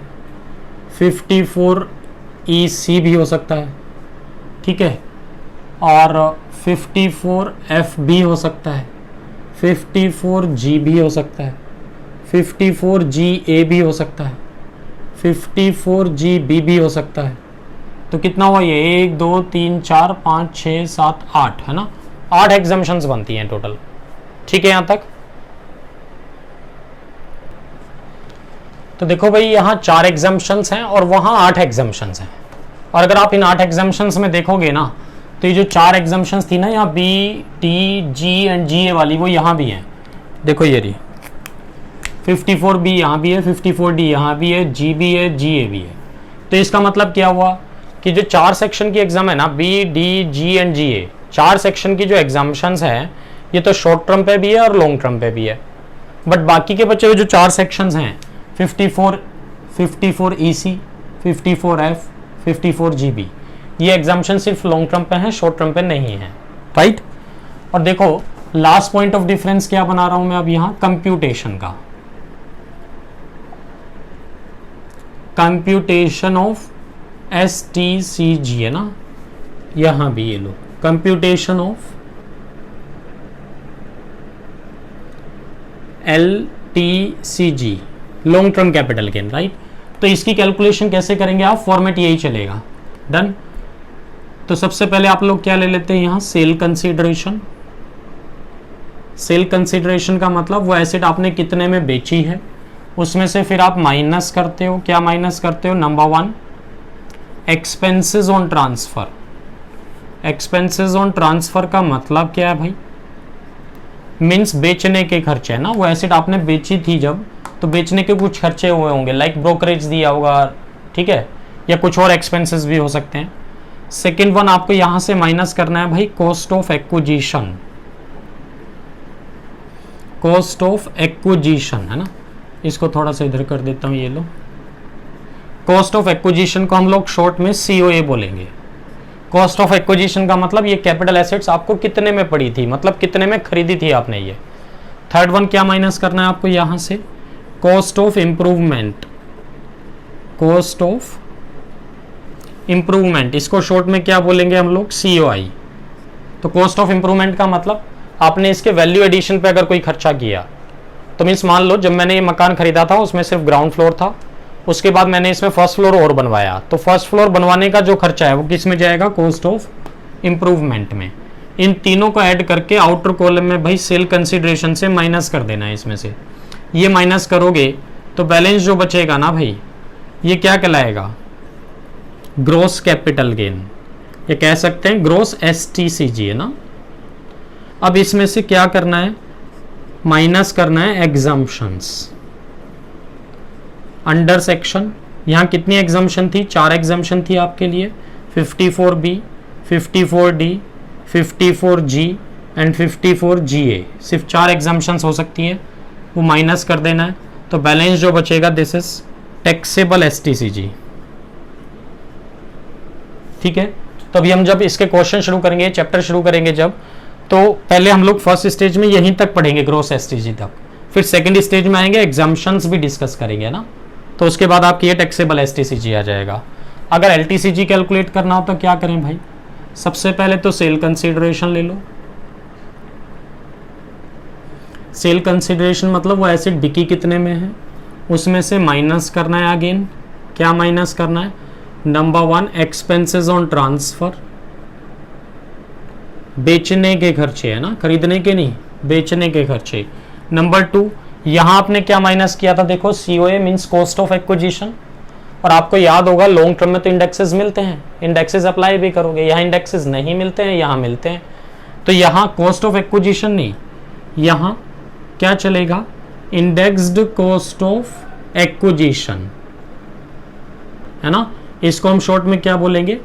54EC भी हो सकता है, ठीक है, और 54F भी हो सकता है, 54G भी हो सकता है, 54GA भी हो सकता है, 54GB भी हो सकता है। तो कितना हुआ ये? 1 2 3 4 5 6 7 8, है ना? 8 एग्जम्पशंस बनती हैं टोटल, ठीक है यहां तक। तो देखो भाई यहाँ 4 एग्जम्पशंस हैं और वहाँ 8 एग्जम्पशंस हैं। और अगर आप इन 8 एग्जम्पशंस में देखोगे ना, तो ये जो 4 एग्जम्पशंस थी ना यहाँ B, T, G and GA वाली, वो यहाँ भी हैं। देखो ये रही 54B यहाँ भी है, 54D यहाँ भी है, G भी है, GA भी है। तो इसका मतलब क्या हुआ कि जो 4 सेक्शन की एग्जाम है ना, B, D, G and GA, 4 section की जो एग्जाम्पशंस हैं, ये तो शॉर्ट टर्म पे भी है और लॉन्ग टर्म पे भी है। बट बाकी के बचे हुए जो 4 सेक्शंस हैं, 54, 54EC, 54F, 54GB, ये एग्जाम्पशन सिर्फ लॉन्ग टर्म पे हैं, शॉर्ट टर्म पे नहीं है, राइट। और देखो लास्ट पॉइंट ऑफ डिफरेंस क्या बना रहा हूं मैं अब यहाँ, कंप्यूटेशन का। कंप्यूटेशन ऑफ STCG है ना, यहां भी ये लो, computation of LTCG, long term capital gain, right. तो इसकी कैलकुलेशन कैसे करेंगे आप? फॉर्मेट यही चलेगा। डन। तो सबसे पहले आप लोग क्या ले लेते हैं यहाँ, सेल कंसीडरेशन। सेल कंसीडरेशन का मतलब वो एसेट आपने कितने में बेची है, उसमें से फिर आप माइनस करते हो। क्या माइनस करते हो? Number 1 expenses on transfer. Expenses on transfer का मतलब क्या है भाई? मीन्स बेचने के खर्चे है ना, वो एसेट आपने बेची थी जब, तो बेचने के कुछ खर्चे हुए होंगे, लाइक ब्रोकरेज दिया होगा, ठीक है, या कुछ और एक्सपेंसेस भी हो सकते हैं। सेकेंड वन आपको यहां से माइनस करना है भाई cost of acquisition. Cost of acquisition है ना, इसको थोड़ा सा इधर कर देता हूं, ये लो। कॉस्ट ऑफ एक्विजिशन को हम लोग शॉर्ट में COA बोलेंगे। कॉस्ट ऑफ एक्विजिशन का मतलब ये कैपिटल एसेट्स आपको कितने में पड़ी थी, मतलब कितने में खरीदी थी आपने ये। थर्ड वन क्या माइनस करना है आपको यहां से? Cost of improvement. Cost of improvement, इसको शॉर्ट में क्या बोलेंगे हम लोग? COI। तो कॉस्ट ऑफ इंप्रूवमेंट का मतलब आपने इसके वैल्यू एडिशन पे अगर कोई खर्चा किया, तो मीन्स मान लो जब मैंने ये मकान खरीदा था उसमें सिर्फ ग्राउंड फ्लोर था, उसके बाद मैंने इसमें फर्स्ट फ्लोर और बनवाया, तो फर्स्ट फ्लोर बनवाने का जो खर्चा है वो किस में जाएगा? कॉस्ट ऑफ इंप्रूवमेंट में। इन तीनों को ऐड करके आउटर कॉलम में भाई सेल कंसिडरेशन से माइनस कर देना है। इसमें से ये माइनस करोगे तो बैलेंस जो बचेगा ना भाई, ये क्या कहलाएगा? ग्रोस कैपिटल गेन, ये कह सकते हैं ग्रोस STCG है ना। अब इसमें से क्या करना है? माइनस करना है एग्जम्पशंस। अंडर सेक्शन यहां कितनी एग्जम्पशन थी? 4 एग्जम्पशन थी आपके लिए, 54B, 54D, 54G and 54GA। सिर्फ 4 एग्जम्पशंस हो सकती हैं, वो माइनस कर देना है। तो बैलेंस जो बचेगा दिस इज टैक्सेबल STCG। ठीक है, तो अभी हम जब इसके क्वेश्चन शुरू करेंगे, चैप्टर शुरू करेंगे जब, तो पहले हम लोग फर्स्ट स्टेज में यहीं तक पढ़ेंगे ग्रोस STCG तक, फिर सेकंड स्टेज में आएंगे एग्जाम्पशंस भी डिस्कस करेंगे ना, तो उसके बाद आपकी ये टैक्सेबल STCG आ जाएगा। अगर LTCG कैलकुलेट करना हो तो क्या करें भाई? सबसे पहले तो सेल कंसीडरेशन ले लो। सेल कंसीडरेशन मतलब वो एसेट बिकी कितने में है, उसमें से माइनस करना है। अगेन क्या माइनस करना है? नंबर 1 एक्सपेंसेस ऑन ट्रांसफर, बेचने के खर्चे है ना, खरीदने के नहीं, बेचने के खर्चे। नंबर 2 यहां आपने क्या माइनस किया था? देखो COA means cost of acquisition, और आपको याद होगा लॉन्ग टर्म में तो इंडेक्सेस मिलते हैं, इंडेक्सेस अप्लाई भी करोगे, यहाँ इंडेक्सेस नहीं मिलते हैं, यहाँ मिलते हैं। तो यहाँ कॉस्ट ऑफ एक्विजिशन नहीं, यहाँ क्या चलेगा? इंडेक्स्ड कॉस्ट ऑफ एक्विजिशन है ना, इसको हम शॉर्ट में क्या बोलेंगे?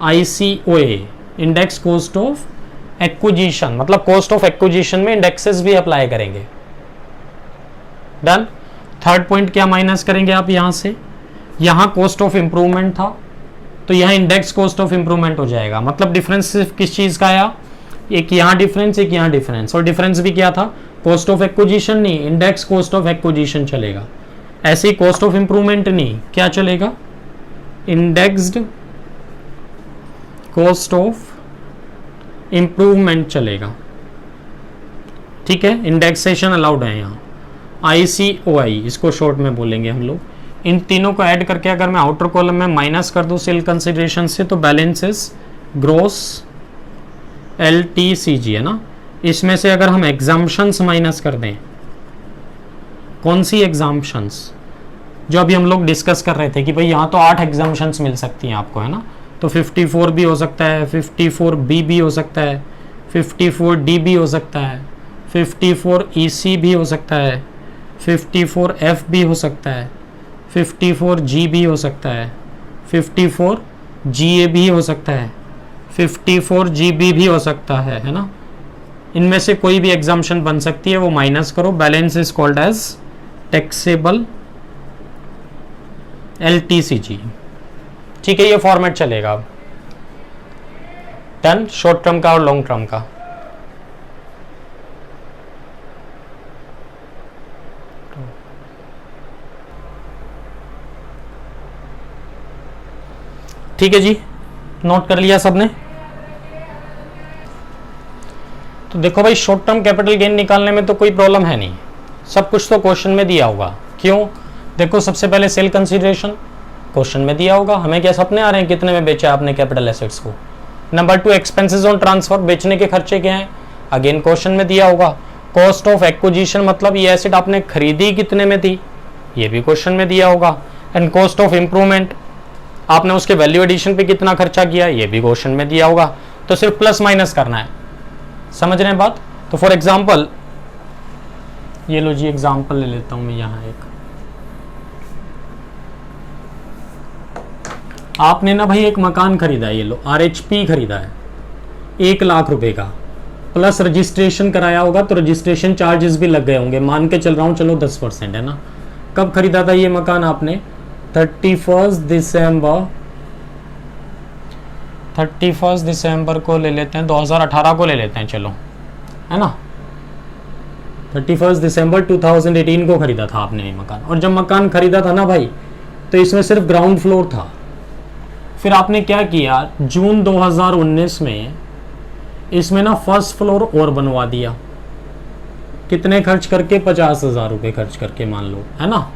ICOA, index cost of acquisition. मतलब कॉस्ट ऑफ एक्विजिशन में इंडेक्सेस भी अप्लाई करेंगे। डन। थर्ड पॉइंट क्या माइनस करेंगे आप यहां से? यहां कॉस्ट ऑफ इंप्रूवमेंट था, तो यहां इंडेक्स कॉस्ट ऑफ इंप्रूवमेंट हो जाएगा। मतलब डिफरेंस सिर्फ किस चीज का आया? एक यहां डिफरेंस, एक यहां डिफरेंस, और डिफरेंस भी क्या था? कॉस्ट ऑफ एक्विजिशन नहीं, इंडेक्स कॉस्ट ऑफ एक्विजिशन चलेगा। ऐसे ही कॉस्ट ऑफ इंप्रूवमेंट नहीं, क्या चलेगा? इंडेक्स्ड कॉस्ट ऑफ इंप्रूवमेंट चलेगा। ठीक है, इंडेक्सेशन अलाउड है यहाँ। ICOI इसको शॉर्ट में बोलेंगे हम लोग। इन तीनों को ऐड करके अगर मैं आउटर कॉलम में माइनस कर दूं सेल कंसिडरेशन से, तो बैलेंस इज ग्रोस LTCG है ना। इसमें से अगर हम एग्जाम्पशंस माइनस कर दें, कौन सी एग्जाम्पशंस? जो अभी हम लोग डिस्कस कर रहे थे कि भाई यहाँ तो 8 एग्जाम्पशंस मिल सकती हैं आपको, है ना। तो 54 भी हो सकता है, 54B भी हो सकता है, 54D भी हो सकता है, 54EC भी हो सकता है, 54F भी हो सकता है, 54G भी हो सकता है, 54GA भी हो सकता है, 54GB भी हो सकता है ना। इनमें से कोई भी एग्जाम्पशन बन सकती है, वो माइनस करो। Balance is called as taxable LTCG। ठीक है, ये फॉर्मेट चलेगा। डन। शॉर्ट टर्म का और लॉन्ग टर्म का। ठीक है जी, नोट कर लिया सबने? तो देखो भाई, शॉर्ट टर्म कैपिटल गेन निकालने में तो कोई प्रॉब्लम है नहीं, सब कुछ तो क्वेश्चन में दिया होगा। क्यों? देखो सबसे पहले सेल कंसीडरेशन क्वेश्चन में दिया होगा, हमें क्या सपने आ रहे हैं कितने में बेचा आपने कैपिटल एसेट्स को। नंबर 2 एक्सपेंसेस ऑन ट्रांसफर, बेचने के खर्चे क्या हैं, अगेन क्वेश्चन में दिया होगा। कॉस्ट ऑफ एक्विजिशन मतलब ये एसेट आपने खरीदी कितने में थी, ये भी क्वेश्चन में दिया होगा। एंड कॉस्ट ऑफ इंप्रूवमेंट, आपने उसके वैल्यू एडिशन पे कितना खर्चा किया ये भी क्वेश्चन में दिया होगा, तो सिर्फ प्लस माइनस करना है। समझ रहे हैं बात? तो फॉर एग्जांपल ये लो जी, एग्जांपल ले लेता हूं मैं यहाँ एक। आपने ना भाई एक मकान खरीदा है, ये लो RHP खरीदा है 1 लाख रुपए का, प्लस रजिस्ट्रेशन कराया होगा तो रजिस्ट्रेशन चार्जेस भी लग गए होंगे, मान के चल रहा हूँ चलो 10% है ना। कब खरीदा था ये मकान आपने? 31 दिसंबर को ले लेते हैं, 2018 को ले लेते हैं चलो, है ना। 31 दिसंबर 2018 को खरीदा था आपने ये मकान। और जब मकान खरीदा था ना भाई, तो इसमें सिर्फ ग्राउंड फ्लोर था। फिर आपने क्या किया, जून 2019 में इसमें ना फर्स्ट फ्लोर और बनवा दिया। कितने खर्च करके? 50,000 रुपये खर्च करके मान लो, है ना।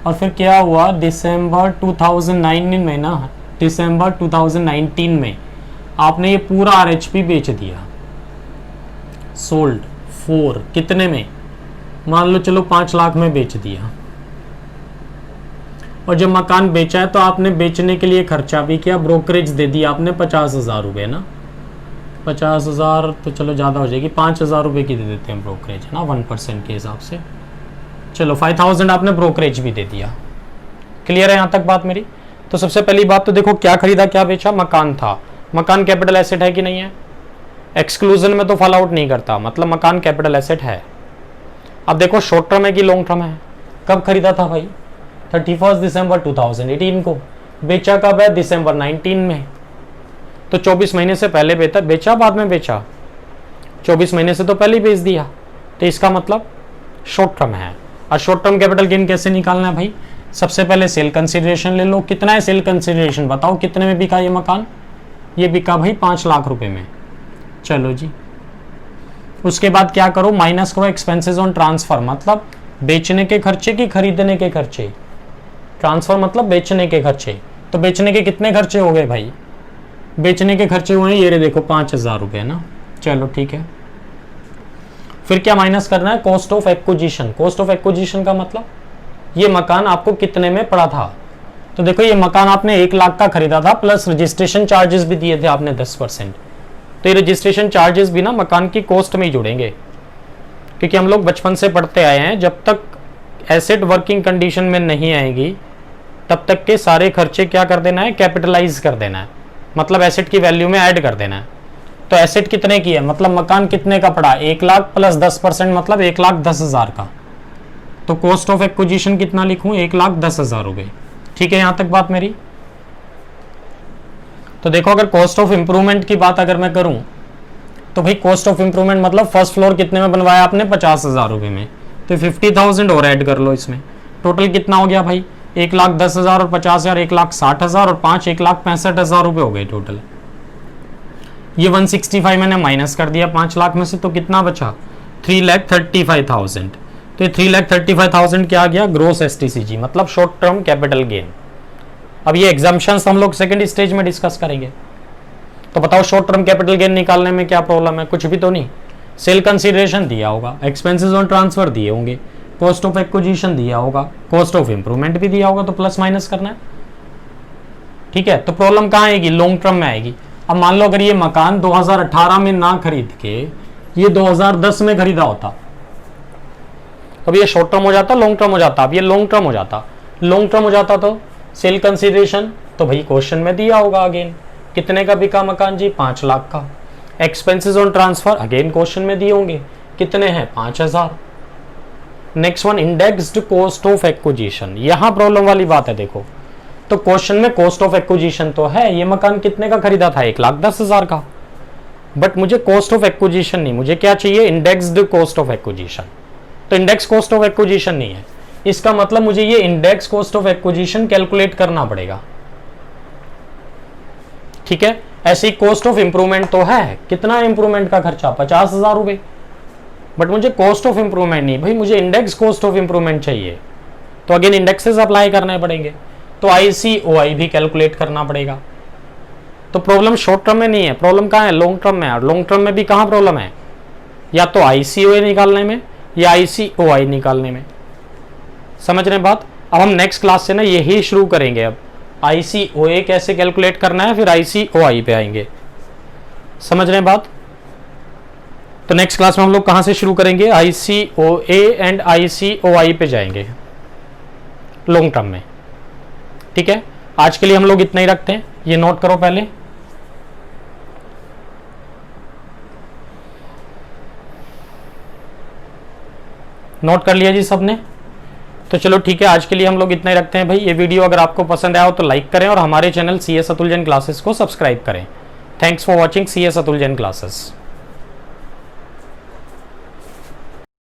और फिर क्या हुआ, दिसंबर 2019 में ना, दिसंबर 2019 में आपने ये पूरा RHP बेच दिया, सोल्ड फॉर कितने में? मान लो चलो 5 लाख में बेच दिया। और जब मकान बेचा है तो आपने बेचने के लिए खर्चा भी किया, ब्रोकरेज दे दिया आपने 50,000 रुपये ना। 50,000 तो चलो ज़्यादा हो जाएगी, 5,000 रुपये की दे देते हैं ब्रोकरेज, है ना, 1% के हिसाब से। चलो 5,000 आपने ब्रोकरेज भी दे दिया। क्लियर है यहाँ तक बात मेरी? तो सबसे पहली बात तो देखो क्या खरीदा क्या बेचा, मकान था। मकान कैपिटल एसेट है कि नहीं है? एक्सक्लूजन में तो फॉल आउट नहीं करता, मतलब मकान कैपिटल एसेट है। अब देखो शॉर्ट टर्म है कि लॉन्ग टर्म है। कब खरीदा था भाई? 31 दिसंबर 2018 को। बेचा कब है? दिसंबर 19 में। तो 24 महीने से पहले बेचा बाद में बेचा? 24 महीने से तो पहले ही बेच दिया, तो इसका मतलब शॉर्ट टर्म है। और शॉर्ट टर्म कैपिटल गेन कैसे निकालना है भाई? सबसे पहले सेल कंसिडरेशन ले लो। कितना है सेल कंसिडरेशन बताओ, कितने में बिका ये मकान? ये बिका भाई 5 लाख रुपए में। चलो जी, उसके बाद क्या करो, माइनस करो एक्सपेंसेस ऑन ट्रांसफर, मतलब बेचने के खर्चे की खरीदने के खर्चे। ट्रांसफर मतलब बेचने के खर्चे। तो बेचने के कितने खर्चे हो गए भाई? बेचने के खर्चे हुए हैं ये देखो 5,000 रुपये ना। चलो ठीक है, फिर क्या माइनस करना है? Cost of acquisition. Cost of acquisition का मतलब ये मकान आपको कितने में पड़ा था? तो देखो ये मकान आपने 1 लाख का खरीदा था, प्लस रजिस्ट्रेशन चार्जेस भी दिए थे आपने 10%। तो ये रजिस्ट्रेशन चार्जेस भी ना मकान की कॉस्ट में ही जुड़ेंगे, क्योंकि हम लोग बचपन से पढ़ते आए हैं, जब तक एसेट वर्किंग कंडीशन में नहीं आएगी तब तक के सारे खर्चे क्या कर देना है? कैपिटलाइज कर देना है, मतलब एसेट की वैल्यू में ऐड कर देना है। तो एसेट कितने की है, मतलब मकान कितने का पड़ा? 1 लाख प्लस 10% मतलब 1,10,000 का। तो कॉस्ट ऑफ एक्विजिशन कितना लिखूं? 1,10,000 रुपये। ठीक है यहाँ तक बात मेरी? तो देखो अगर कॉस्ट ऑफ इंप्रूवमेंट की बात अगर मैं करूं तो भाई कॉस्ट ऑफ इंप्रूवमेंट मतलब फर्स्ट फ्लोर कितने में बनवाया आपने? 50,000 रुपये में। तो 50,000 और ऐड कर लो इसमें। टोटल कितना हो गया भाई? 1,10,000 और 50,000 1,60,000 और 5 1,65,000 रुपये हो गए टोटल। ये 165 मैंने माइनस कर दिया 5 लाख में से, तो कितना बचा? 3,35,000। तो ये 3,35,000 क्या आ गया? ग्रोस STCG, मतलब शॉर्ट टर्म कैपिटल गेन। अब ये एग्जाम्पशंस हम लोग सेकंड स्टेज में डिस्कस करेंगे। तो बताओ शॉर्ट टर्म कैपिटल गेन निकालने में क्या प्रॉब्लम है? कुछ भी तो नहीं। सेल कंसीडरेशन दिया होगा, एक्सपेंसेस ऑन ट्रांसफर दिए होंगे, कॉस्ट ऑफ एक्विजिशन दिया होगा, कॉस्ट ऑफ इंप्रूवमेंट भी दिया होगा, तो प्लस माइनस करना है। ठीक है, तो प्रॉब्लम कहाँ आएगी? लॉन्ग टर्म में आएगी। अब मान लो अगर ये मकान 2018 में ना खरीद के ये 2010 में खरीदा होता, अब ये शॉर्ट टर्म हो जाता, लॉन्ग टर्म हो जाता। अब ये लॉन्ग टर्म हो जाता, लॉन्ग टर्म हो जाता तो सेल कंसीडरेशन तो भाई क्वेश्चन में दिया होगा अगेन, कितने का बिका मकान जी? 5 लाख का। Expenses on transfer again question में दिए होंगे, कितने हैं? 5,000। Next one, indexed cost of acquisition. यहां प्रॉब्लम वाली बात है। देखो तो क्वेश्चन में कॉस्ट ऑफ एक्विजिशन तो है, ये मकान कितने का खरीदा था? 1,10,000 का। बट मुझे कॉस्ट ऑफ एक्विजिशन नहीं, मुझे क्या चाहिए? Indexed cost of acquisition. तो इंडेक्स कॉस्ट ऑफ एक्विजिशन नहीं है, इसका मतलब मुझे ये index cost of acquisition calculate करना पड़ेगा। ठीक है, ऐसी कॉस्ट ऑफ इंप्रूवमेंट तो है, कितना इंप्रूवमेंट का खर्चा? 50,000 रुपए। बट मुझे कॉस्ट ऑफ इंप्रूवमेंट नहीं भाई, मुझे इंडेक्स कॉस्ट ऑफ इंप्रूवमेंट चाहिए। तो अगेन इंडेक्सेस अप्लाई करने पड़ेंगे, तो ICOI भी कैलकुलेट करना पड़ेगा। तो प्रॉब्लम शॉर्ट टर्म में नहीं है, प्रॉब्लम कहाँ है? लॉन्ग टर्म में। और लॉन्ग टर्म में भी कहाँ प्रॉब्लम है? या तो ICOI निकालने में या ICOI निकालने में। समझ रहे हैं बात? अब हम नेक्स्ट क्लास से ना यही शुरू करेंगे। ICOA कैसे कैलकुलेट करना है, फिर ICOI पे आएंगे। समझ रहे हैं बात? तो नेक्स्ट क्लास में हम लोग कहां से शुरू करेंगे, ICOA एंड ICOI पे जाएंगे लॉन्ग टर्म में। ठीक है, आज के लिए हम लोग इतना ही रखते हैं, ये नोट करो पहले। नोट कर लिया जी सबने? तो चलो ठीक है, आज के लिए हम लोग इतना ही रखते हैं भाई। ये वीडियो अगर आपको पसंद आया हो तो लाइक करें और हमारे channel CS Atul Jain classes को सब्सक्राइब करें। Thanks for watching CS Atul Jain classes.